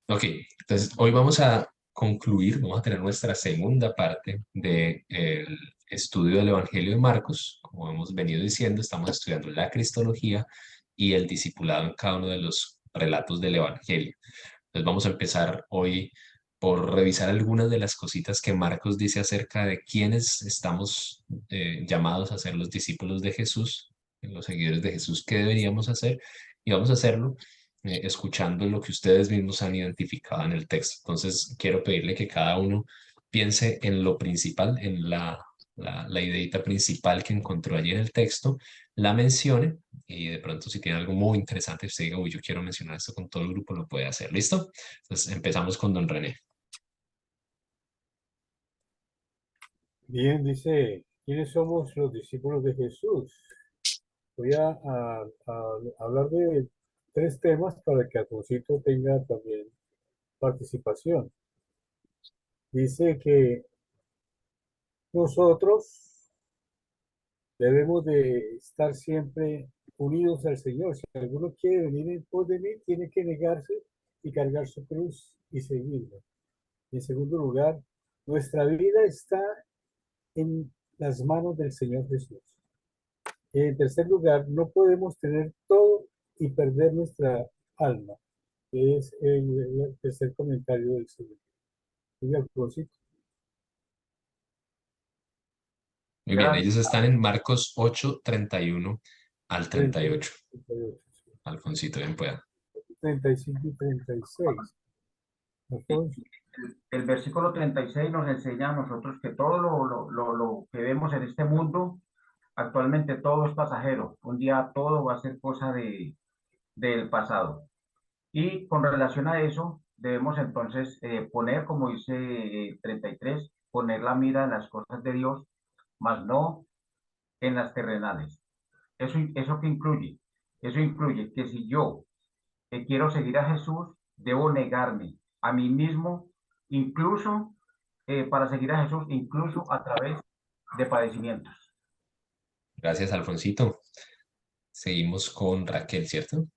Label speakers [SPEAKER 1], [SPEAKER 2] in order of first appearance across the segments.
[SPEAKER 1] Ok, entonces hoy vamos a concluir, vamos a tener nuestra segunda parte del estudio del Evangelio de Marcos. Como hemos venido diciendo, estamos estudiando la cristología y el discipulado en cada uno de los relatos del Evangelio. Entonces vamos a empezar hoy por revisar algunas de las cositas que Marcos dice acerca de quiénes estamos llamados a ser los discípulos de Jesús, los seguidores de Jesús, qué deberíamos hacer, y vamos a hacerlo escuchando lo que ustedes mismos han identificado en el texto. Entonces quiero pedirle que cada uno piense en lo principal, en la ideita principal que encontró allí en el texto, la mencione y de pronto si tiene algo muy interesante, usted diga, uy, yo quiero mencionar esto con todo el grupo, lo puede hacer. ¿Listo? Entonces empezamos con don René.
[SPEAKER 2] Bien, dice, ¿quiénes somos los discípulos de Jesús? Voy a hablar de tres temas para que Alfonsito tenga también participación. Dice que nosotros debemos de estar siempre unidos al Señor. Si alguno quiere venir en pos de mí, tiene que negarse y cargar su cruz y seguirlo. En segundo lugar, nuestra vida está en las manos del Señor Jesús. En tercer lugar, no podemos tener todo y perder nuestra alma, que es el tercer comentario del Señor. Diga, Alfonsito.
[SPEAKER 1] Muy bien, ellos
[SPEAKER 3] Gracias.
[SPEAKER 1] están en Marcos 8:31 al 38.
[SPEAKER 2] 38,
[SPEAKER 1] Alfonsito, bien pueda.
[SPEAKER 2] 35 y 36. Alfonso.
[SPEAKER 3] El versículo 36 nos enseña a nosotros que todo lo que vemos en este mundo, actualmente todo es pasajero. Un día todo va a ser cosa del pasado. Y con relación a eso, debemos entonces poner, como dice 33, poner la mira en las cosas de Dios, más no en las terrenales. ¿Eso qué incluye? Eso incluye que si yo que quiero seguir a Jesús, debo negarme a mí mismo, incluso para seguir a Jesús, incluso a través de padecimientos.
[SPEAKER 1] Gracias, Alfonsito. Seguimos con Raquel, ¿cierto?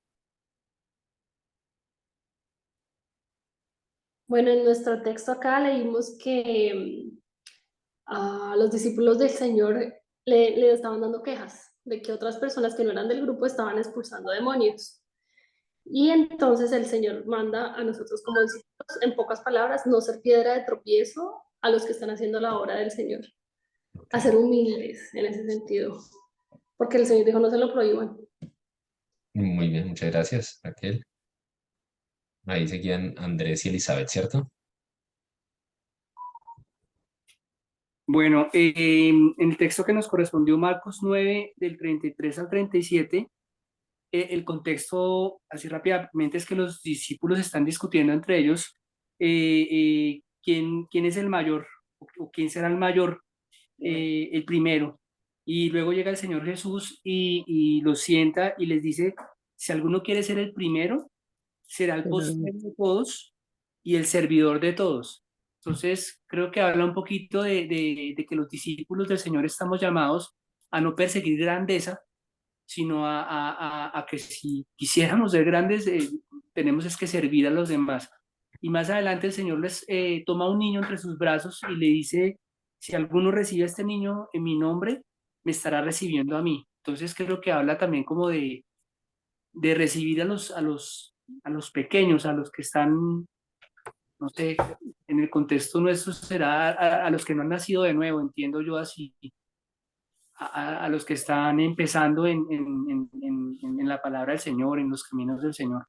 [SPEAKER 4] Bueno, en nuestro texto acá leímos que a los discípulos del Señor le estaban dando quejas de que otras personas que no eran del grupo estaban expulsando demonios. Y entonces el Señor manda a nosotros como discípulos, en pocas palabras, no ser piedra de tropiezo a los que están haciendo la obra del Señor, a ser
[SPEAKER 1] Ok.
[SPEAKER 4] humildes en ese sentido, porque el Señor dijo no se lo prohíban.
[SPEAKER 1] Muy bien, muchas gracias, Raquel. Ahí seguían Andrés y Elizabeth, ¿cierto?
[SPEAKER 5] Bueno, en el texto que nos correspondió, Marcos 9, del 33 al 37, el contexto, así rápidamente, es que los discípulos están discutiendo entre ellos quién es el mayor o quién será el mayor, el primero. Y luego llega el Señor Jesús y los sienta y les dice, si alguno quiere ser el primero, será el postrero de todos y el servidor de todos. Entonces, creo que habla un poquito de que los discípulos del Señor estamos llamados a no perseguir grandeza, sino a que si quisiéramos ser grandes, tenemos es que servir a los demás. Y más adelante el Señor les toma un niño entre sus brazos y le dice, si alguno recibe a este niño en mi nombre, me estará recibiendo a mí. Entonces creo que habla también como de recibir a los pequeños, a los que están, no sé, en el contexto nuestro será a los que no han nacido de nuevo, entiendo yo así, a los que están empezando en la palabra del Señor, en los caminos del Señor.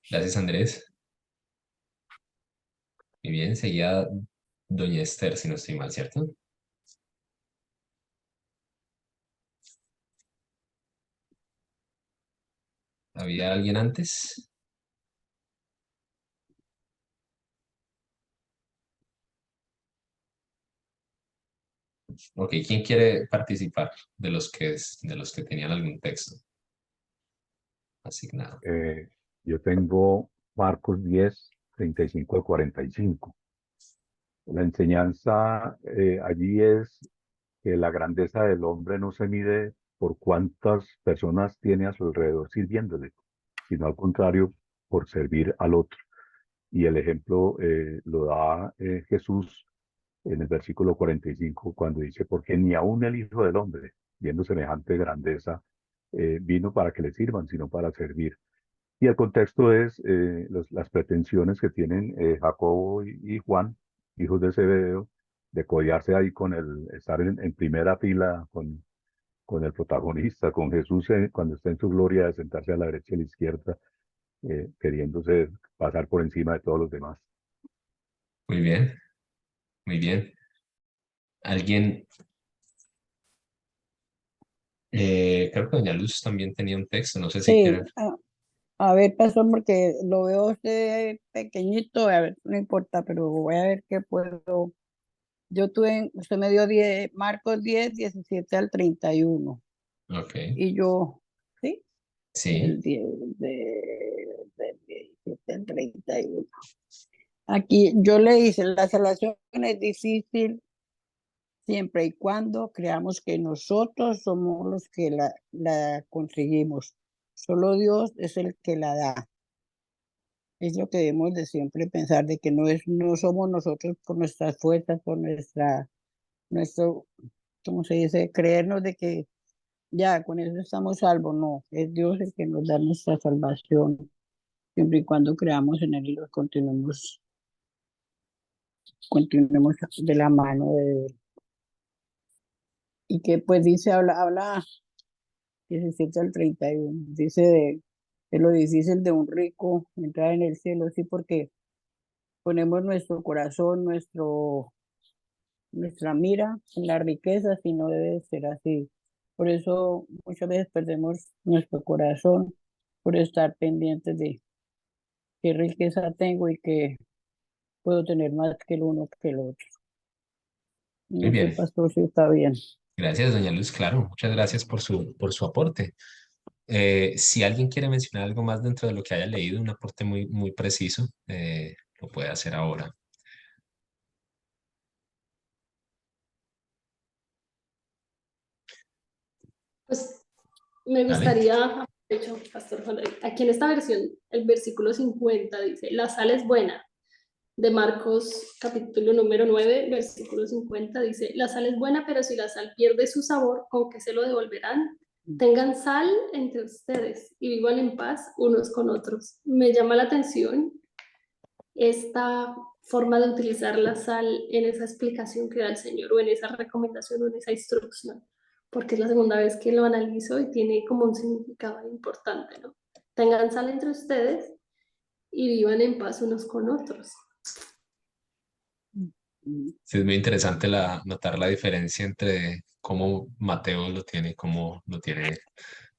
[SPEAKER 1] Gracias, Andrés. Muy bien, seguía doña Esther, si no estoy mal, ¿cierto? ¿Había alguien antes? Ok, ¿quién quiere participar de los que tenían algún texto asignado?
[SPEAKER 6] Yo tengo Marcos 10, 35 al 45. La enseñanza allí es que la grandeza del hombre no se mide por cuántas personas tiene a su alrededor sirviéndole, sino al contrario, por servir al otro. y el ejemplo lo da Jesús en el versículo 45, cuando dice, porque ni aun el Hijo del Hombre, viendo semejante grandeza, vino para que le sirvan, sino para servir. Y el contexto es las pretensiones que tienen Jacobo y Juan, hijos de Zebedeo, de codearse ahí estar en primera fila con el protagonista, con Jesús cuando está en su gloria, de sentarse a la derecha y a la izquierda, queriéndose pasar por encima de todos los demás.
[SPEAKER 1] Muy bien, muy bien. ¿Alguien? Creo que doña Luz también tenía un texto, no sé si
[SPEAKER 7] Sí,
[SPEAKER 1] quieren.
[SPEAKER 7] a ver, pastor, porque lo veo a usted pequeñito, a ver, no importa, pero voy a ver qué puedo. Usted me dio Marcos 10, 17 al 31,
[SPEAKER 1] Ok,
[SPEAKER 7] y yo, ¿sí?
[SPEAKER 1] sí,
[SPEAKER 7] El 10 del 17 al 31. Aquí yo le hice, la salvación es difícil siempre y cuando creamos que nosotros somos los que la conseguimos. Solo Dios es el que la da. Es lo que debemos de siempre pensar, de que no somos nosotros por nuestras fuerzas, por nuestro, ¿cómo se dice? Creernos de que ya con eso estamos salvos. No, es Dios el que nos da nuestra salvación, siempre y cuando creamos en Él y los continuemos de la mano de Él. Y que pues dice, habla 17 al 31, dice de lo difícil de un rico entrar en el cielo, sí, porque ponemos nuestro corazón, nuestra mira en la riqueza, y no debe ser así. Por eso muchas veces perdemos nuestro corazón por estar pendientes de qué riqueza tengo y que puedo tener más que el uno que el otro.
[SPEAKER 1] muy
[SPEAKER 7] No sé,
[SPEAKER 1] bien.
[SPEAKER 7] pastor, si está bien.
[SPEAKER 1] Gracias, doña Luz, claro, muchas gracias por su aporte. Si alguien quiere mencionar algo más dentro de lo que haya leído, un aporte muy, muy preciso, lo puede hacer ahora.
[SPEAKER 4] Pues me
[SPEAKER 1] ¿Vale?
[SPEAKER 4] gustaría, de hecho, Pastor Juan David, aquí en esta versión, el versículo 50 dice, la sal es buena. De Marcos capítulo número 9, versículo 50, dice, la sal es buena, pero si la sal pierde su sabor, ¿con qué se lo devolverán? Tengan sal entre ustedes y vivan en paz unos con otros. Me llama la atención esta forma de utilizar la sal en esa explicación que da el Señor o en esa recomendación o en esa instrucción, porque es la segunda vez que lo analizo y tiene como un significado importante, ¿no? Tengan sal entre ustedes y vivan en paz unos con otros.
[SPEAKER 1] Sí, es muy interesante notar la diferencia entre cómo Mateo lo tiene y cómo lo tiene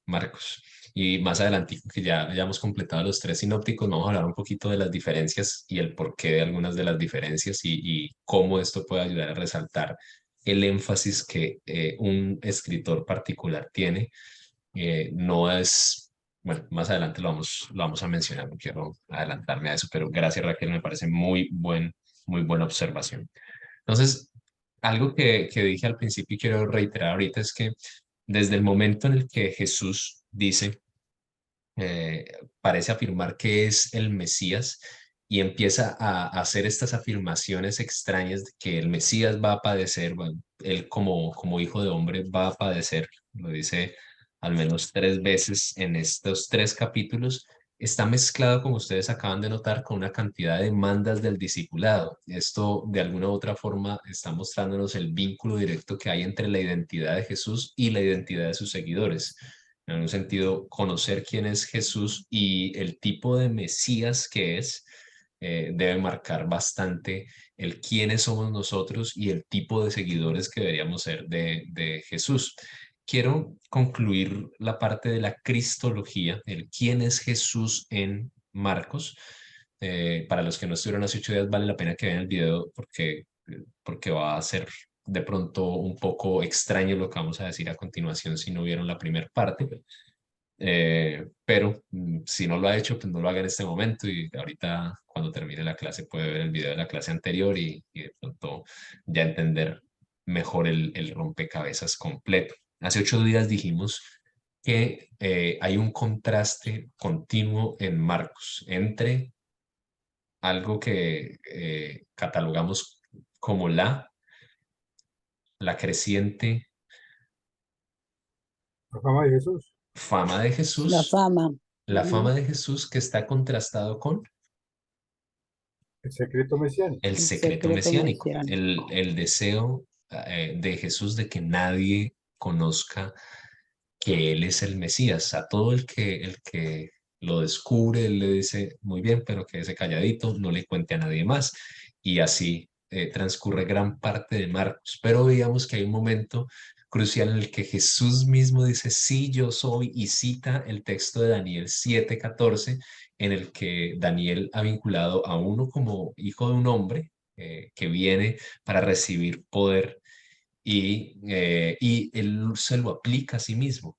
[SPEAKER 1] Marcos. Y más adelante, que ya hayamos completado los tres sinópticos, vamos a hablar un poquito de las diferencias y el porqué de algunas de las diferencias y cómo esto puede ayudar a resaltar el énfasis que un escritor particular tiene. No es, bueno, más adelante lo vamos a mencionar, no quiero adelantarme a eso, pero gracias Raquel, me parece muy buena observación. Entonces, algo que dije al principio y quiero reiterar ahorita es que desde el momento en el que Jesús dice, eh, parece afirmar que es el Mesías y empieza a hacer estas afirmaciones extrañas de que el Mesías va a padecer, bueno, él como hijo de hombre va a padecer, lo dice al menos tres veces en estos tres capítulos, está mezclado, como ustedes acaban de notar, con una cantidad de demandas del discipulado. Esto, de alguna u otra forma, está mostrándonos el vínculo directo que hay entre la identidad de Jesús y la identidad de sus seguidores. En un sentido, conocer quién es Jesús y el tipo de Mesías que es, debe marcar bastante el quiénes somos nosotros y el tipo de seguidores que deberíamos ser de Jesús. Quiero concluir la parte de la cristología, el quién es Jesús en Marcos. Para los que no estuvieron hace 8 días, vale la pena que vean el video porque va a ser de pronto un poco extraño lo que vamos a decir a continuación si no vieron la primera parte. Pero si no lo ha hecho, pues no lo haga en este momento y ahorita cuando termine la clase puede ver el video de la clase anterior y de pronto ya entender mejor el rompecabezas completo. Hace 8 días dijimos que hay un contraste continuo en Marcos entre algo que catalogamos como la creciente
[SPEAKER 2] La fama de Jesús.
[SPEAKER 1] fama de
[SPEAKER 7] La
[SPEAKER 1] Jesús,
[SPEAKER 7] fama.
[SPEAKER 1] la
[SPEAKER 7] Ujú.
[SPEAKER 1] fama de Jesús que está contrastado con
[SPEAKER 2] El secreto mesiánico.
[SPEAKER 1] el
[SPEAKER 7] El
[SPEAKER 1] secreto
[SPEAKER 7] secreto
[SPEAKER 1] mesiánico,
[SPEAKER 7] mesiánico.
[SPEAKER 1] el deseo de Jesús de que nadie conozca que Él es el Mesías. A todo el que lo descubre, Él le dice, muy bien, pero quédese calladito, no le cuente a nadie más. Y así transcurre gran parte de Marcos. Pero veíamos que hay un momento crucial en el que Jesús mismo dice, sí, yo soy, y cita el texto de Daniel 7:14, en el que Daniel ha vinculado a uno como hijo de un hombre que viene para recibir poder y él se lo aplica a sí mismo.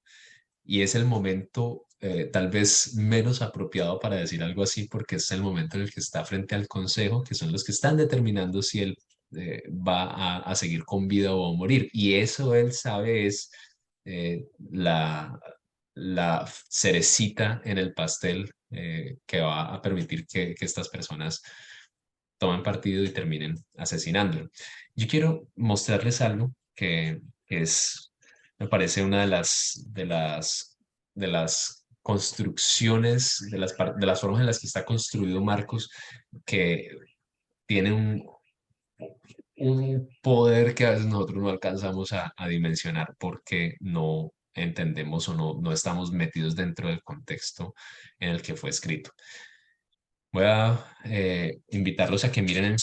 [SPEAKER 1] Y es el momento tal vez menos apropiado para decir algo así, porque es el momento en el que está frente al consejo, que son los que están determinando si él va a seguir con vida o a morir. Y eso él sabe es la cerecita en el pastel que va a permitir que estas personas tomen partido y terminen asesinándolo. Yo quiero mostrarles algo que es, me parece una de las construcciones, de las formas en las que está construido Marcos, que tiene un poder que a veces nosotros no alcanzamos a dimensionar porque no entendemos o no estamos metidos dentro del contexto en el que fue escrito. Voy a invitarlos a que miren en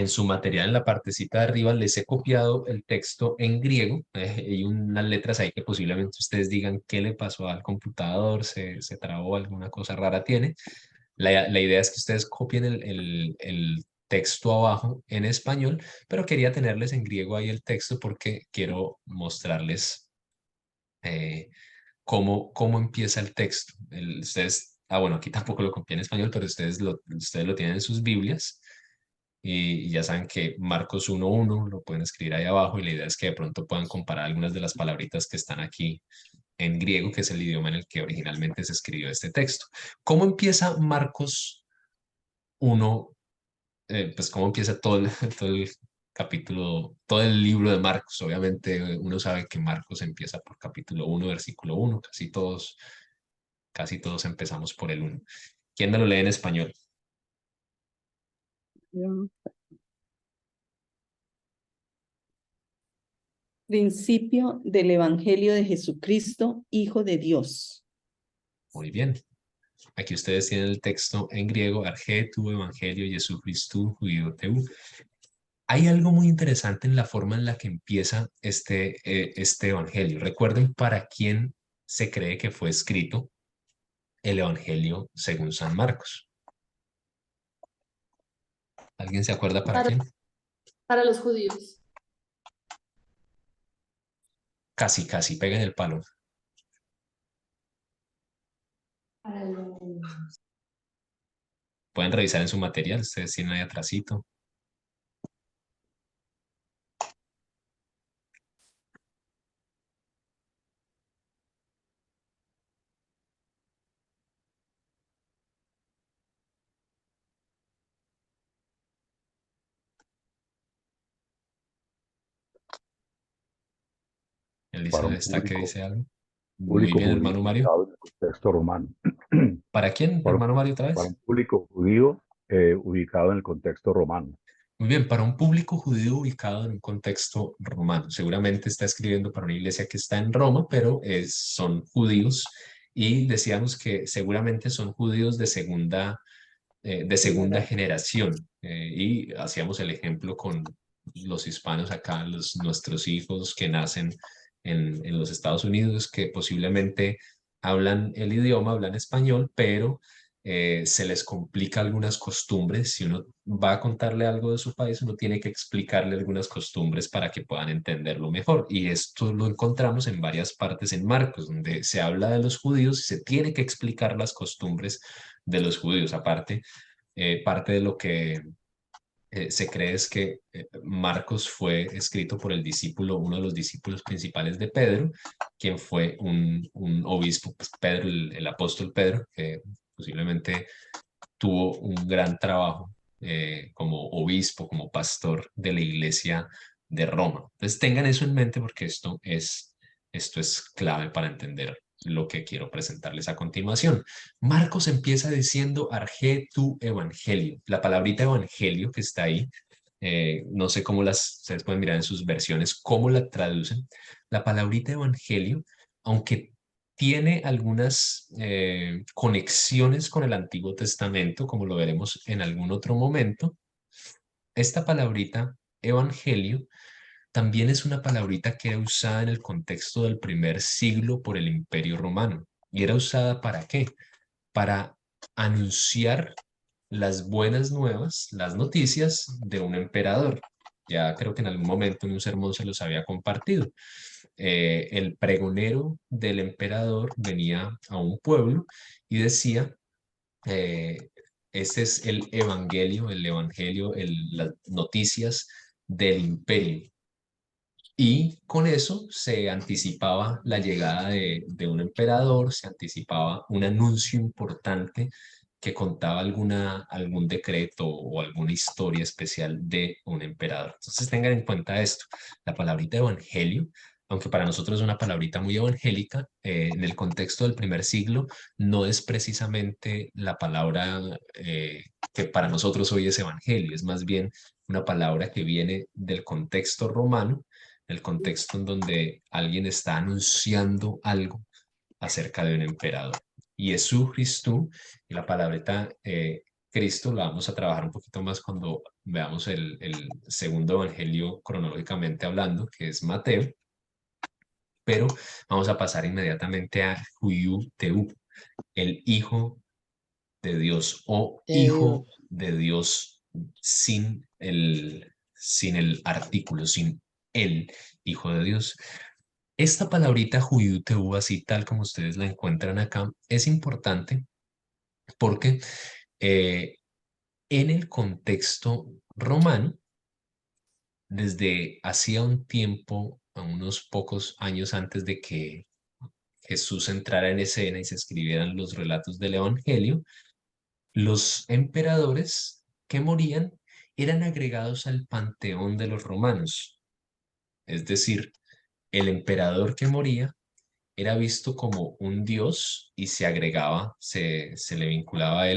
[SPEAKER 1] su material, en la partecita de arriba, les he copiado el texto en griego. Hay unas letras ahí que posiblemente ustedes digan qué le pasó al computador, se trabó, alguna cosa rara tiene. La idea es que ustedes copien el texto abajo en español, pero quería tenerles en griego ahí el texto porque quiero mostrarles eh, cómo empieza el texto. Bueno, aquí tampoco lo copié en español, pero ustedes lo tienen en sus Biblias y ya saben que Marcos 1:1 lo pueden escribir ahí abajo y la idea es que de pronto puedan comparar algunas de las palabritas que están aquí en griego, que es el idioma en el que originalmente se escribió este texto. ¿Cómo empieza Marcos 1? Pues cómo empieza todo el capítulo, todo el libro de Marcos. Obviamente uno sabe que Marcos empieza por capítulo 1, versículo 1. Casi todos empezamos por el 1. ¿Quién me lo lee en español?
[SPEAKER 7] Yo-
[SPEAKER 8] Principio del Evangelio de Jesucristo, Hijo de Dios.
[SPEAKER 1] Muy bien. Aquí ustedes tienen el texto en griego, Arge tu Evangelio Jesús Christou Judioteu. Hay algo muy interesante en la forma en la que empieza este Evangelio. Recuerden para quién se cree que fue escrito el Evangelio según San Marcos. ¿Alguien se acuerda para quién?
[SPEAKER 4] Para los judíos.
[SPEAKER 1] Casi, casi, peguen el palo.
[SPEAKER 4] Para los...
[SPEAKER 1] Pueden revisar en su material, ustedes tienen ahí atrasito.
[SPEAKER 6] Para un
[SPEAKER 1] Está que dice algo. Muy
[SPEAKER 6] público
[SPEAKER 1] bien,
[SPEAKER 6] judío
[SPEAKER 1] hermano Mario.
[SPEAKER 6] ubicado en el contexto romano.
[SPEAKER 1] ¿Para quién,
[SPEAKER 6] Para,
[SPEAKER 1] hermano Mario, otra
[SPEAKER 6] para
[SPEAKER 1] vez?
[SPEAKER 6] un público judío ubicado en el contexto romano.
[SPEAKER 1] Muy bien, para un público judío ubicado en un contexto romano. Seguramente está escribiendo para una iglesia que está en Roma, pero son judíos y decíamos que seguramente son judíos de segunda generación. Y hacíamos el ejemplo con los hispanos acá, nuestros hijos que nacen en los Estados Unidos, que posiblemente hablan el idioma, hablan español, pero se les complica algunas costumbres. Si uno va a contarle algo de su país, uno tiene que explicarle algunas costumbres para que puedan entenderlo mejor. Y esto lo encontramos en varias partes en Marcos, donde se habla de los judíos y se tiene que explicar las costumbres de los judíos. Aparte, parte de lo que se cree es que Marcos fue escrito por uno de los discípulos principales de Pedro, quien fue un obispo, pues Pedro, el apóstol Pedro, que posiblemente tuvo un gran trabajo como obispo, como pastor de la iglesia de Roma. Entonces tengan eso en mente porque esto es clave para entender lo que quiero presentarles a continuación. Marcos empieza diciendo Arge tu evangelio. La palabrita evangelio que está ahí, no sé cómo ustedes pueden mirar en sus versiones, cómo la traducen. La palabrita evangelio, aunque tiene algunas conexiones con el Antiguo Testamento, como lo veremos en algún otro momento, esta palabrita evangelio también es una palabrita que era usada en el contexto del primer siglo por el Imperio Romano. ¿Y era usada para qué? Para anunciar las buenas nuevas, las noticias de un emperador. Ya creo que en algún momento en un sermón se los había compartido. El pregonero del emperador venía a un pueblo y decía, eh, este es el evangelio, las noticias del imperio. Y con eso se anticipaba la llegada de un emperador, se anticipaba un anuncio importante que contaba algún decreto o alguna historia especial de un emperador. Entonces tengan en cuenta esto, la palabrita evangelio, aunque para nosotros es una palabrita muy evangélica, en el contexto del primer siglo no es precisamente la palabra que para nosotros hoy es evangelio, es más bien una palabra que viene del contexto romano, el contexto en donde alguien está anunciando algo acerca de un emperador. Y Jesús Cristo, y la palabrita Cristo la vamos a trabajar un poquito más cuando veamos el segundo evangelio cronológicamente hablando, que es Mateo, pero vamos a pasar inmediatamente a Huyu Teu, el Hijo de Dios o Hijo de Dios sin el artículo, sin el Hijo de Dios. Esta palabrita Juyuteu, así tal como ustedes la encuentran acá, es importante porque en el contexto romano, desde hacía un tiempo, a unos pocos años antes de que Jesús entrara en escena y se escribieran los relatos del Evangelio, los emperadores que morían eran agregados al panteón de los romanos. Es decir, el emperador que moría era visto como un dios y se agregaba, se le vinculaba a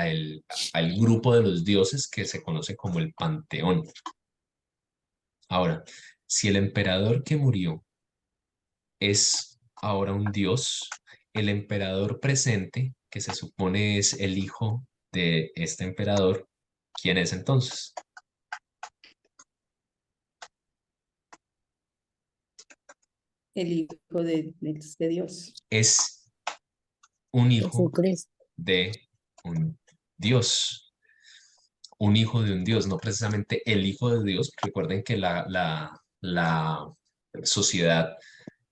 [SPEAKER 1] él, al grupo de los dioses que se conoce como el panteón. Ahora, si el emperador que murió es ahora un dios, el emperador presente, que se supone es el hijo de este emperador, ¿quién es entonces?
[SPEAKER 8] El Hijo de Dios.
[SPEAKER 1] Es un hijo
[SPEAKER 7] Jesucristo.
[SPEAKER 1] de un dios. Un hijo de un dios, no precisamente el hijo de Dios. Recuerden que la sociedad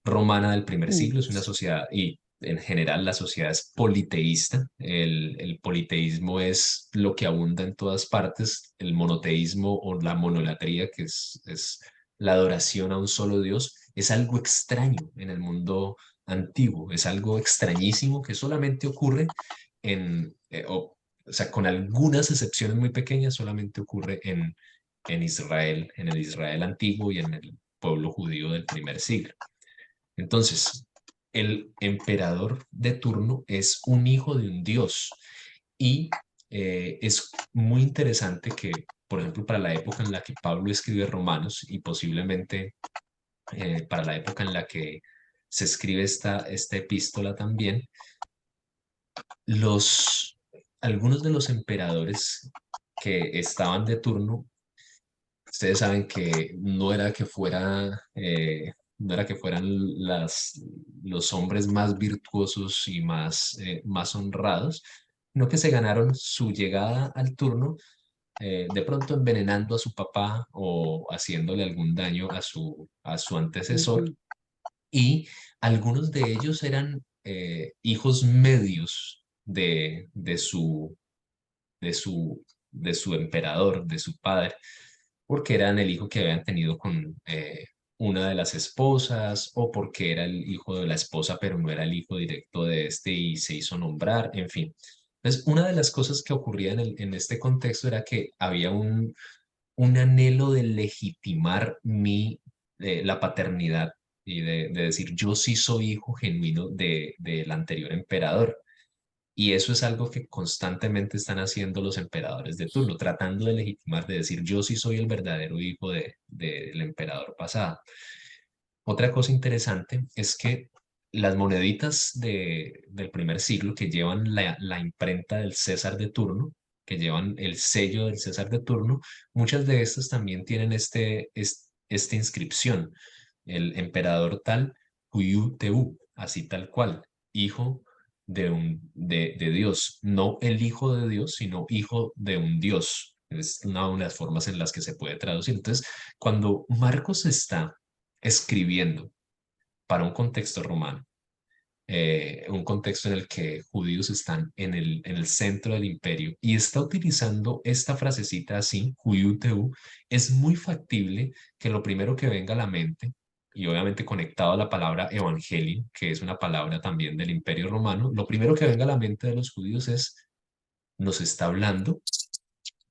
[SPEAKER 1] romana del primer siglo es una sociedad, y en general la sociedad es politeísta. El politeísmo es lo que abunda en todas partes. El monoteísmo o la monolatría, que es la adoración a un solo Dios, es algo extraño en el mundo antiguo, es algo extrañísimo que solamente ocurre o sea, con algunas excepciones muy pequeñas, solamente ocurre en Israel, en el Israel antiguo y en el pueblo judío del primer siglo. Entonces, el emperador de turno es un hijo de un dios y es muy interesante que, por ejemplo, para la época en la que Pablo escribe Romanos y posiblemente para la época en la que se escribe esta epístola también, algunos de los emperadores que estaban de turno, ustedes saben que no era que fueran los hombres más virtuosos y más honrados, sino que se ganaron su llegada al turno de pronto envenenando a su papá o haciéndole algún daño a su antecesor. Y algunos de ellos eran hijos medios de su, de su emperador, de su padre, porque eran el hijo que habían tenido con una de las esposas o porque era el hijo de la esposa, pero no era el hijo directo de este y se hizo nombrar, en fin. Entonces, una de las cosas que ocurría en este contexto era que había un anhelo de legitimar la paternidad y de decir, yo sí soy hijo genuino del anterior emperador. Y eso es algo que constantemente están haciendo los emperadores de turno, tratando de legitimar, de decir, yo sí soy el verdadero hijo del emperador pasado. Otra cosa interesante es que las moneditas del primer siglo que llevan la imprenta del César de turno, que llevan el sello del César de turno, muchas de estas también tienen esta inscripción, el emperador tal, Huyu Teu, así tal cual, hijo de Dios, no el hijo de Dios, sino hijo de un Dios. Es una de las formas en las que se puede traducir. Entonces, cuando Marcos está escribiendo para un contexto romano, un contexto en el que judíos están en el centro del imperio y está utilizando esta frasecita así, Huiuteu, es muy factible que lo primero que venga a la mente, y obviamente conectado a la palabra evangelio, que es una palabra también del imperio romano, lo primero que venga a la mente de los judíos nos está hablando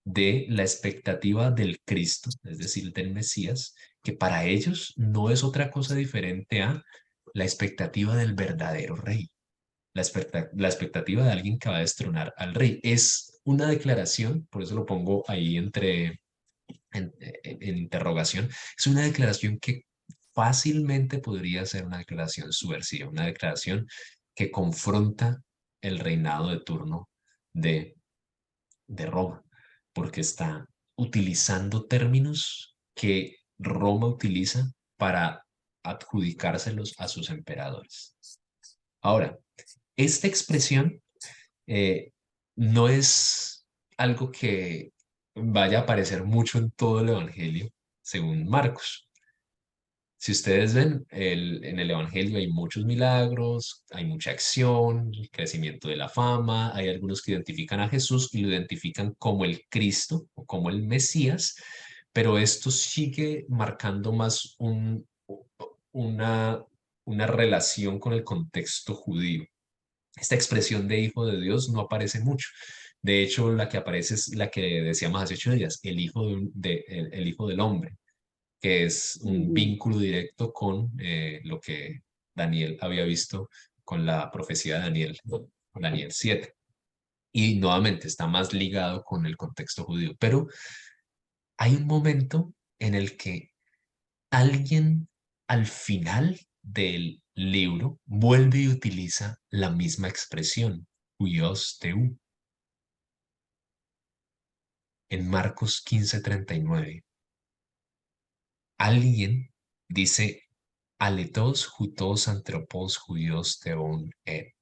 [SPEAKER 1] de la expectativa del Cristo, es decir, del Mesías, que para ellos no es otra cosa diferente a la expectativa del verdadero rey, la expectativa de alguien que va a destronar al rey. Es una declaración, por eso lo pongo ahí en interrogación, es una declaración que fácilmente podría ser una declaración subversiva, una declaración que confronta el reinado de turno de Roma, porque está utilizando términos que Roma utiliza para adjudicárselos a sus emperadores. Ahora, esta expresión no es algo que vaya a aparecer mucho en todo el Evangelio, según Marcos. Si ustedes ven, en el Evangelio hay muchos milagros, hay mucha acción, el crecimiento de la fama, hay algunos que identifican a Jesús y lo identifican como el Cristo o como el Mesías, pero esto sigue marcando más una, una relación con el contexto judío. Esta expresión de hijo de Dios no aparece mucho. De hecho, la que aparece es la que decíamos hace 8 días, el hijo del hombre, que es un
[SPEAKER 7] Ujú.
[SPEAKER 1] vínculo directo con lo que Daniel había visto con la profecía de Daniel, Daniel 7. Y nuevamente está más ligado con el contexto judío. Pero hay un momento en el que alguien al final del libro vuelve y utiliza la misma expresión, huios teu, en Marcos 15:39. Alguien dice, aletos jutos antropos judíos teon et.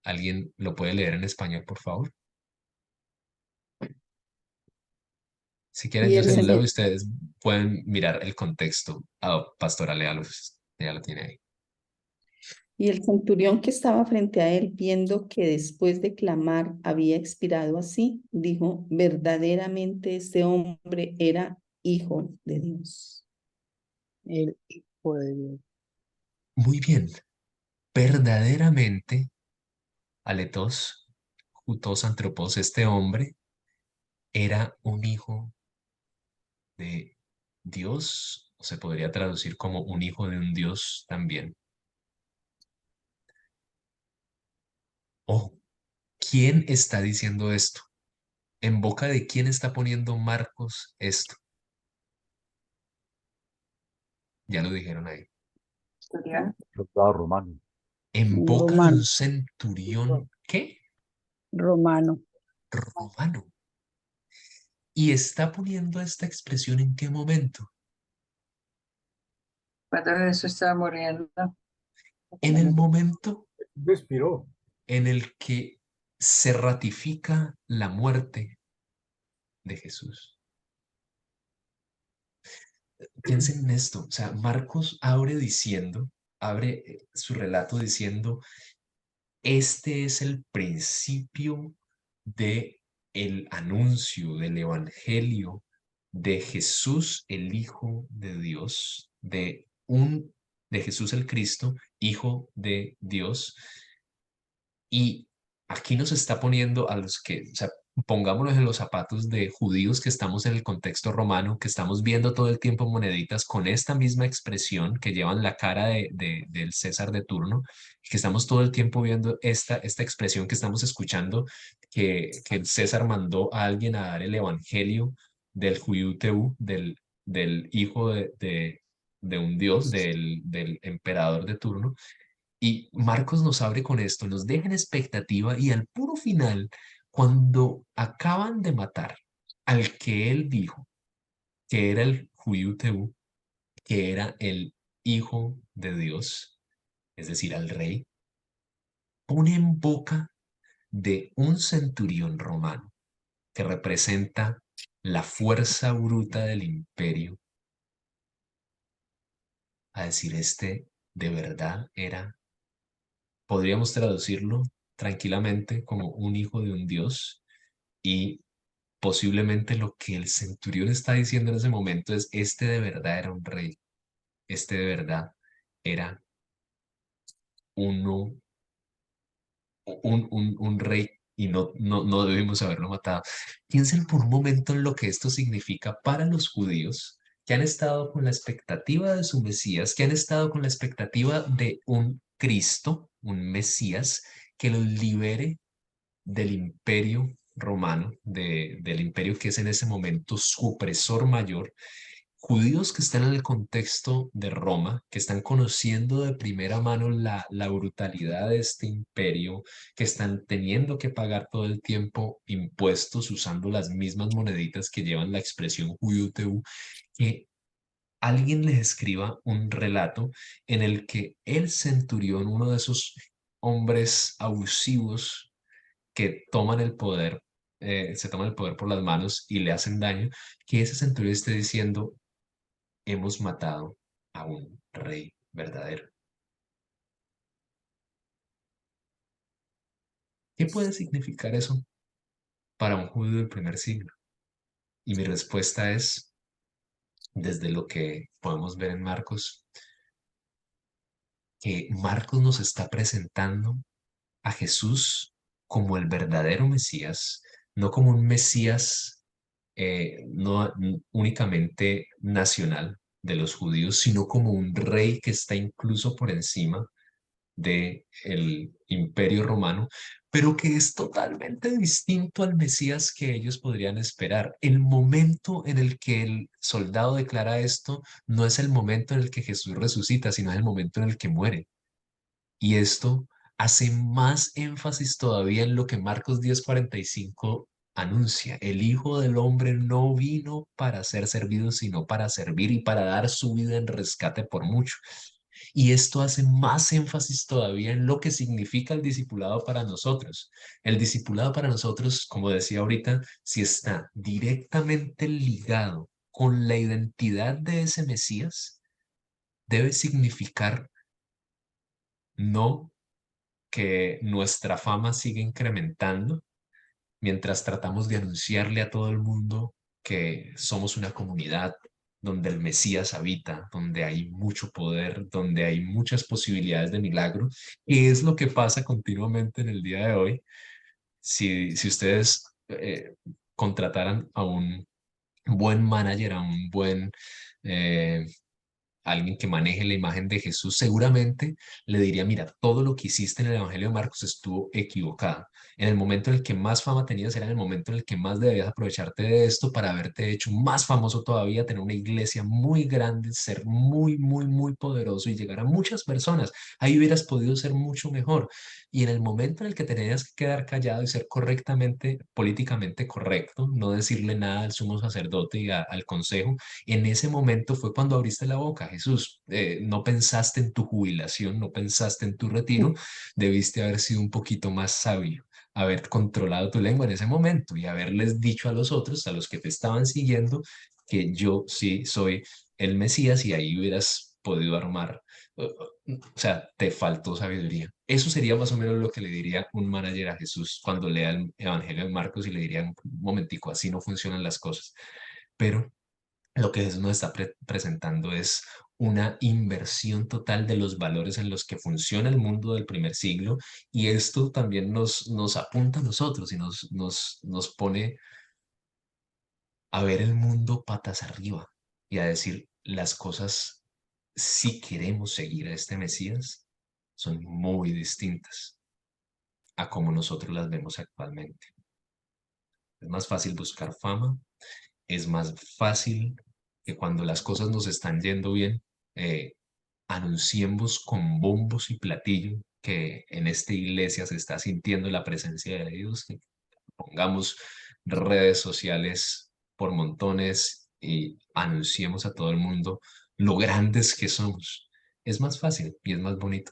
[SPEAKER 1] ¿Alguien lo puede leer en español, por favor? Si quieren,
[SPEAKER 8] Y
[SPEAKER 1] yo
[SPEAKER 8] el
[SPEAKER 1] se lo leo y
[SPEAKER 8] Señor,
[SPEAKER 1] ustedes pueden mirar el contexto. Ah, Pastora, ya lo tiene ahí.
[SPEAKER 8] y el centurión que estaba frente a él, viendo que después de clamar había expirado así, dijo, verdaderamente este hombre era hijo de Dios.
[SPEAKER 7] El Hijo de Dios.
[SPEAKER 1] Muy bien. Verdaderamente, aletos jutos antropos, este hombre era un hijo de Dios, o se podría traducir como un hijo de un Dios también. Ojo, ¿quién está diciendo esto? ¿En boca de quién está poniendo Marcos esto? Ya lo dijeron ahí.
[SPEAKER 6] Soldado romano.
[SPEAKER 1] En
[SPEAKER 7] Un
[SPEAKER 1] boca de un
[SPEAKER 7] romano,
[SPEAKER 1] centurión, ¿qué?
[SPEAKER 7] romano.
[SPEAKER 1] Romano. ¿Y está poniendo esta expresión en qué momento?
[SPEAKER 9] Cuando Jesús estaba muriendo,
[SPEAKER 1] En el momento
[SPEAKER 2] Respiró.
[SPEAKER 1] en el que se ratifica la muerte de Jesús. Piensen en esto, o sea, Marcos abre su relato diciendo, este es el principio de el anuncio del evangelio de Jesús, el Hijo de Dios, de Jesús el Cristo, Hijo de Dios. Y aquí nos está poniendo a los que, o sea, pongámonos en los zapatos de judíos que estamos en el contexto romano, que estamos viendo todo el tiempo moneditas con esta misma expresión que llevan la cara del César de turno, que estamos todo el tiempo viendo esta expresión que estamos escuchando, que el César mandó a alguien a dar el evangelio del Juyuteu, del hijo de un dios, del emperador de turno. Y Marcos nos abre con esto, nos deja en expectativa y al puro final, cuando acaban de matar al que él dijo que era el Juyuteu, que era el hijo de Dios, es decir, al rey, pone en boca de un centurión romano que representa la fuerza bruta del imperio, a decir, este de verdad era, podríamos traducirlo tranquilamente como un hijo de un dios. Y posiblemente lo que el centurión está diciendo en ese momento es, este de verdad era un rey, este de verdad era uno, un rey y no debimos haberlo matado. Piensen por un momento en lo que esto significa para los judíos que han estado con la expectativa de su Mesías, que han estado con la expectativa de un Cristo, un Mesías, que los libere del imperio romano, del imperio que es en ese momento su opresor mayor, judíos que están en el contexto de Roma, que están conociendo de primera mano la brutalidad de este imperio, que están teniendo que pagar todo el tiempo impuestos usando las mismas moneditas que llevan la expresión judío, que alguien les escriba un relato en el que el centurión, uno de esos hombres abusivos que toman el poder, se toman el poder por las manos y le hacen daño, que ese centurión esté diciendo, hemos matado a un rey verdadero. ¿Qué puede significar eso para un judío del primer siglo? Y mi respuesta es, desde lo que podemos ver en Marcos, que Marcos nos está presentando a Jesús como el verdadero Mesías, no como un Mesías no únicamente nacional de los judíos, sino como un rey que está incluso por encima del imperio romano, pero que es totalmente distinto al Mesías que ellos podrían esperar. El momento en el que el soldado declara esto no es el momento en el que Jesús resucita, sino es el momento en el que muere. Y esto hace más énfasis todavía en lo que Marcos 10:45 anuncia. El Hijo del Hombre no vino para ser servido, sino para servir y para dar su vida en rescate por mucho. Y esto hace más énfasis todavía en lo que significa el discipulado para nosotros. El discipulado para nosotros, como decía ahorita, si está directamente ligado con la identidad de ese Mesías, debe significar no que nuestra fama sigue incrementando mientras tratamos de anunciarle a todo el mundo que somos una comunidad donde el Mesías habita, donde hay mucho poder, donde hay muchas posibilidades de milagro, y es lo que pasa continuamente en el día de hoy. Si ustedes contrataran a un buen manager, a un buen alguien que maneje la imagen de Jesús, seguramente le diría, mira, todo lo que hiciste en el Evangelio de Marcos estuvo equivocado. En el momento en el que más fama tenías era en el momento en el que más debías aprovecharte de esto para haberte hecho más famoso todavía, tener una iglesia muy grande, ser muy, muy, muy poderoso y llegar a muchas personas. Ahí hubieras podido ser mucho mejor. Y en el momento en el que tenías que quedar callado y ser correctamente, políticamente correcto, no decirle nada al sumo sacerdote y al consejo, en ese momento fue cuando abriste la boca, Jesús. No pensaste en tu jubilación, no pensaste en tu retiro, debiste haber sido un poquito más sabio, haber controlado tu lengua en ese momento y haberles dicho a los otros, a los que te estaban siguiendo, que yo sí soy el Mesías y ahí hubieras podido armar. O sea, te faltó sabiduría. Eso sería más o menos lo que le diría un manager a Jesús cuando lea el Evangelio de Marcos y le diría, un momentico, así no funcionan las cosas. Pero lo que Jesús nos está presentando es una inversión total de los valores en los que funciona el mundo del primer siglo, y esto también nos apunta a nosotros y nos pone a ver el mundo patas arriba y a decir las cosas, si queremos seguir a este Mesías, son muy distintas a como nosotros las vemos actualmente. Es más fácil buscar fama, es más fácil que cuando las cosas nos están yendo bien, anunciemos con bombos y platillos que en esta iglesia se está sintiendo la presencia de Dios, que pongamos redes sociales por montones y anunciemos a todo el mundo lo grandes que somos. Es más fácil y es más bonito,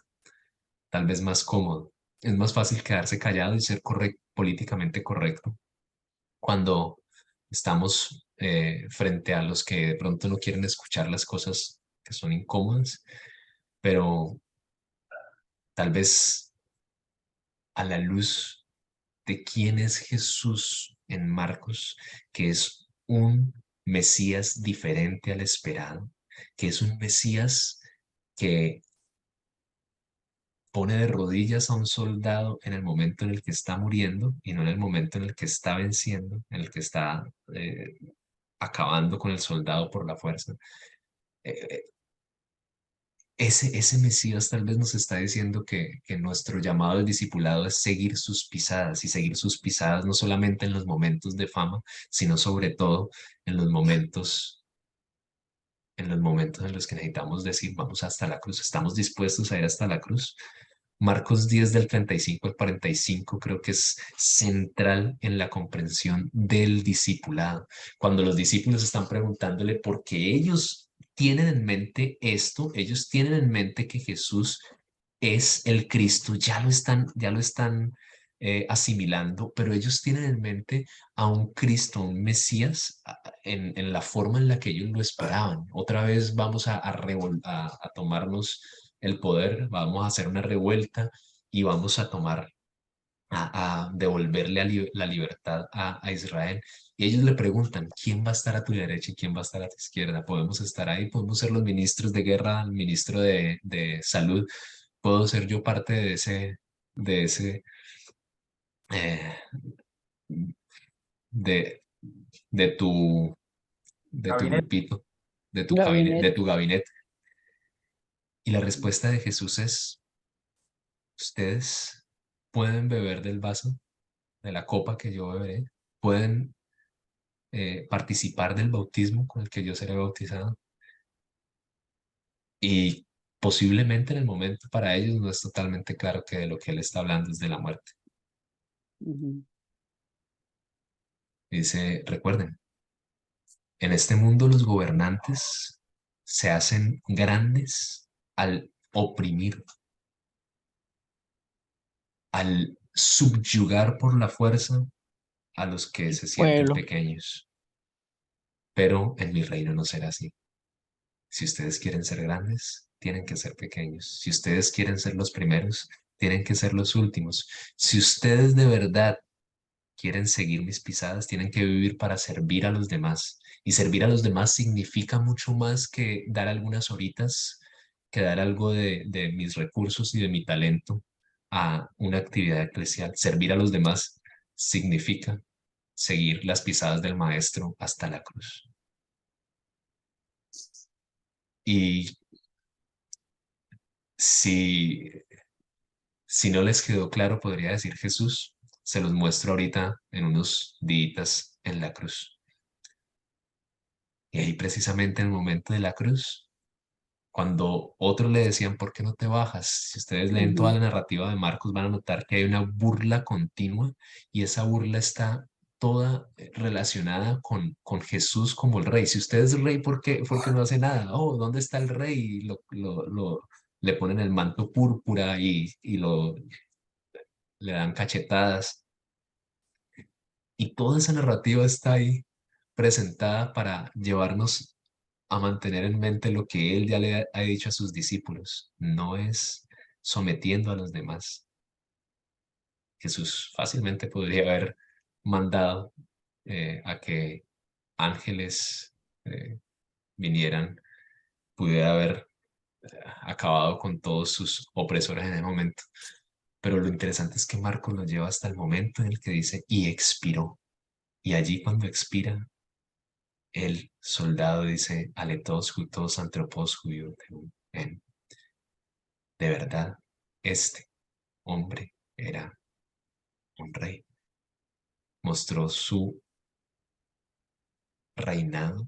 [SPEAKER 1] tal vez más cómodo. Es más fácil quedarse callado y ser políticamente correcto cuando estamos frente a los que de pronto no quieren escuchar las cosas que son incómodas, pero tal vez a la luz de quién es Jesús en Marcos, que es un Mesías diferente al esperado, que es un Mesías que pone de rodillas a un soldado en el momento en el que está muriendo y no en el momento en el que está venciendo, en el que está acabando con el soldado por la fuerza. Eh, ese Mesías tal vez nos está diciendo que nuestro llamado al discipulado es seguir sus pisadas, y seguir sus pisadas no solamente en los momentos de fama, sino sobre todo en los momentos en los que necesitamos decir, vamos hasta la cruz, estamos dispuestos a ir hasta la cruz. Marcos 10 del 35 al 45 creo que es central en la comprensión del discipulado. Cuando los discípulos están preguntándole por qué ellos tienen en mente esto, ellos tienen en mente que Jesús es el Cristo, ya lo están asimilando, pero ellos tienen en mente a un Cristo, un Mesías, en la forma en la que ellos lo esperaban. Otra vez vamos a tomarnos el poder, vamos a hacer una revuelta y vamos a tomar, a devolverle la libertad a Israel. Y ellos le preguntan, ¿quién va a estar a tu derecha y quién va a estar a tu izquierda? ¿Podemos estar ahí? ¿Podemos ser los ministros de guerra, el ministro de salud? ¿Puedo ser yo parte de ese, eh, de, de tu, de tu
[SPEAKER 3] Gabinete.
[SPEAKER 1] grupito, de
[SPEAKER 7] Gabinete.
[SPEAKER 1] tu gabinete? Y la respuesta de Jesús es, ustedes pueden beber del vaso, de la copa que yo beberé, pueden participar del bautismo con el que yo seré bautizado, y posiblemente en el momento para ellos no es totalmente claro que de lo que él está hablando es de la muerte.
[SPEAKER 7] Ujú.
[SPEAKER 1] Dice, recuerden, en este mundo los gobernantes se hacen grandes al oprimir, al subyugar por la fuerza a los que se sienten
[SPEAKER 7] Pueblo.
[SPEAKER 1] pequeños. Pero en mi reino no será así. Si ustedes quieren ser grandes, tienen que ser pequeños. Si ustedes quieren ser los primeros, tienen que ser los últimos. Si ustedes de verdad quieren seguir mis pisadas, tienen que vivir para servir a los demás. Y servir a los demás significa mucho más que dar algunas horitas, que dar algo de mis recursos y de mi talento a una actividad eclesial. Servir a los demás significa seguir las pisadas del Maestro hasta la cruz. Y si, si no les quedó claro, podría decir Jesús, se los muestro ahorita en unos días en la cruz. Y ahí precisamente en el momento de la cruz, cuando otros le decían, ¿por qué no te bajas? Si ustedes leen toda
[SPEAKER 7] Ujú.
[SPEAKER 1] la narrativa de Marcos, van a notar que hay una burla continua, y esa burla está toda relacionada con Jesús como el rey. Si usted es rey, por qué no hace nada? Oh, ¿dónde está el rey? Y le ponen el manto púrpura y le dan cachetadas. Y toda esa narrativa está ahí presentada para llevarnos a mantener en mente lo que él ya le ha dicho a sus discípulos. No es sometiendo a los demás. Jesús fácilmente podría haber mandado a que ángeles vinieran pudiera haber acabado con todos sus opresores en el momento. Pero lo interesante es que Marcos nos lleva hasta el momento en el que dice, y expiró. Y allí cuando expira, el soldado dice, aletos jutos antropos en. De verdad, este hombre era un rey. Mostró su reinado,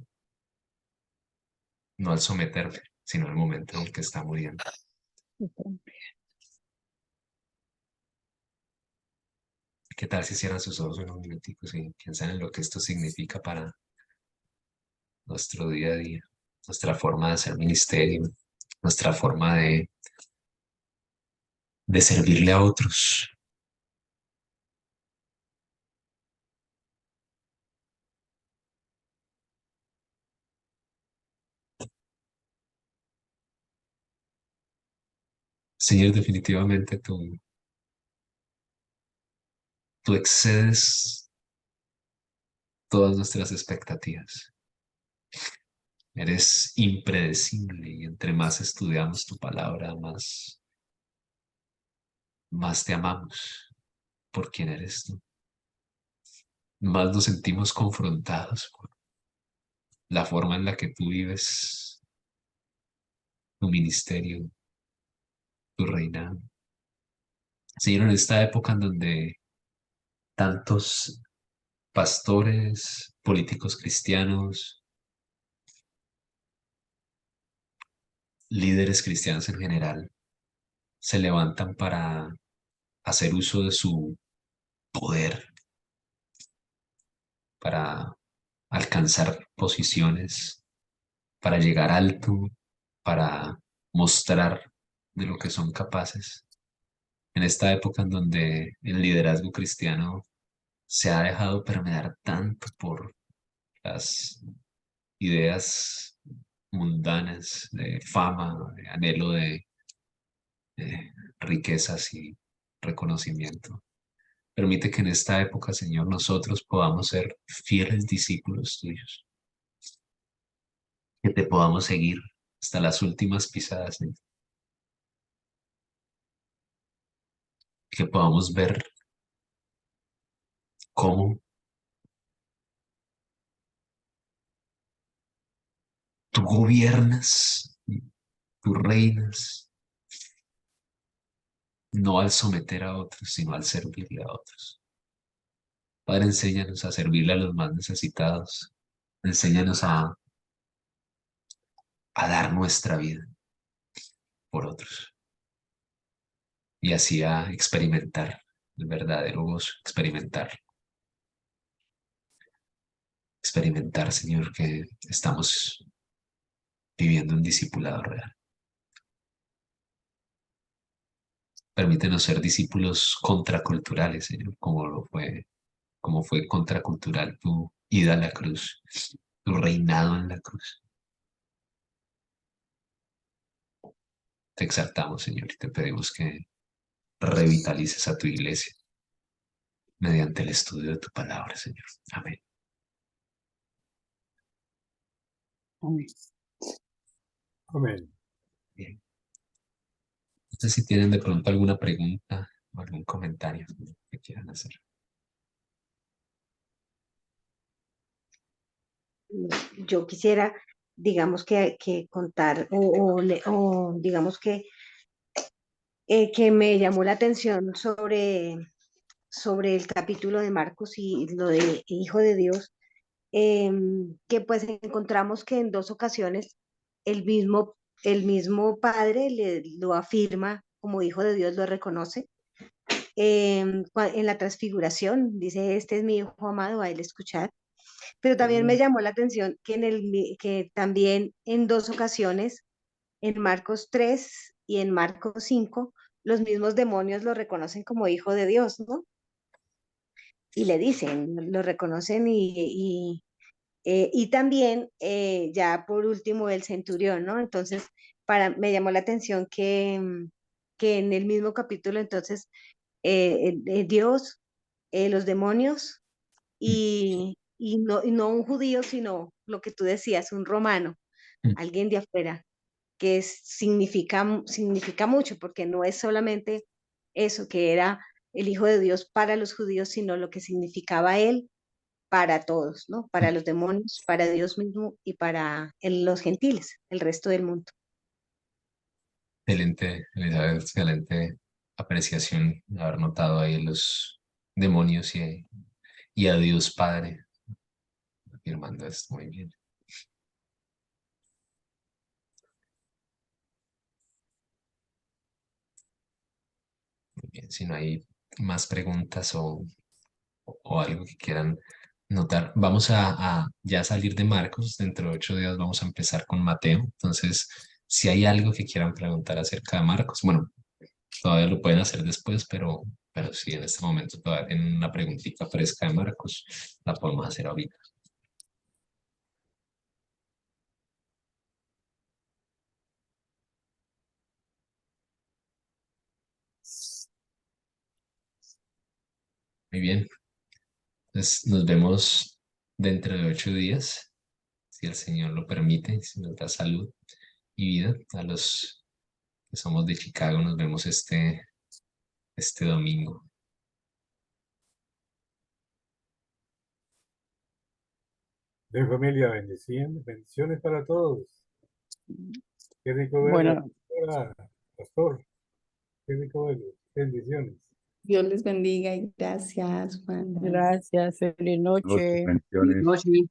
[SPEAKER 1] no al someterle, sino al momento en el que está muriendo. ¿Qué tal si cierran sus ojos unos minuticos y piensan en lo que esto significa para nuestro día a día, nuestra forma de hacer ministerio, nuestra forma de servirle a otros? Señor, definitivamente tú excedes todas nuestras expectativas. Eres impredecible y entre más estudiamos tu palabra, más te amamos por quien eres tú. Más nos sentimos confrontados por la forma en la que tú vives tu ministerio, tu reinado. Señor, en esta época en donde tantos pastores, políticos cristianos, líderes cristianos en general, se levantan para hacer uso de su poder, para alcanzar posiciones, para llegar alto, para mostrar de lo que son capaces. En esta época en donde el liderazgo cristiano se ha dejado permear tanto por las ideas mundanas de fama, de anhelo de riquezas y reconocimiento. Permite que en esta época, Señor, nosotros podamos ser fieles discípulos tuyos, que te podamos seguir hasta las últimas pisadas, Señor. Que podamos ver cómo tú gobiernas, tú reinas, no al someter a otros, sino al servirle a otros. Padre, enséñanos a servirle a los más necesitados. Enséñanos a dar nuestra vida por otros y así a experimentar el verdadero gozo, experimentar, Señor, que estamos viviendo un discipulado real. Permítenos ser discípulos contraculturales, Señor, como fue contracultural tu ida a la cruz, tu reinado en la cruz. Te exaltamos, Señor, y te pedimos que revitalices a tu iglesia mediante el estudio de tu palabra, Señor. Amén.
[SPEAKER 7] Amén.
[SPEAKER 2] Amén.
[SPEAKER 1] Bien. No sé si tienen de pronto alguna pregunta o algún comentario que quieran hacer.
[SPEAKER 10] Yo quisiera, digamos que contar o digamos que me llamó la atención sobre el capítulo de Marcos y lo de Hijo de Dios, que pues encontramos que en dos ocasiones el mismo Padre lo afirma como Hijo de Dios, lo reconoce. En la transfiguración dice, este es mi Hijo amado, a él escuchad. Pero también me llamó la atención que también en dos ocasiones, en Marcos 3 y en Marcos 5, los mismos demonios lo reconocen como Hijo de Dios, ¿no? Y le dicen, lo reconocen y también, ya por último, el centurión, ¿no? Entonces, me llamó la atención que en el mismo capítulo, entonces, Dios, los demonios y no un judío, sino lo que tú decías, un romano,
[SPEAKER 1] Mm.
[SPEAKER 10] alguien de afuera, que significa mucho, porque no es solamente eso que era el Hijo de Dios para los judíos, sino lo que significaba él para todos, ¿no? Para los demonios, para Dios mismo y para los gentiles, el resto del mundo.
[SPEAKER 1] Excelente, Elizabeth, excelente apreciación, haber notado ahí los demonios y a Dios Padre afirmando esto muy bien. Muy bien, si no hay más preguntas o algo que quieran notar, vamos a ya salir de Marcos, dentro de 8 días vamos a empezar con Mateo, entonces si hay algo que quieran preguntar acerca de Marcos, bueno, todavía lo pueden hacer después, pero si en este momento todavía tienen una preguntita fresca de Marcos, la podemos hacer ahorita. Muy bien, entonces nos vemos dentro de 8 días, si el Señor lo permite, si nos da salud y vida. A los que somos de Chicago nos vemos este domingo.
[SPEAKER 2] De familia, bendiciones para todos. Qué rico verlos.
[SPEAKER 7] Bueno,
[SPEAKER 2] Hola, pastor. Qué rico verlos. Bendiciones.
[SPEAKER 8] Dios les bendiga y gracias, Juan.
[SPEAKER 7] gracias, feliz
[SPEAKER 6] Los
[SPEAKER 7] noche.
[SPEAKER 5] Feliz
[SPEAKER 6] bendiciones.
[SPEAKER 5] noche.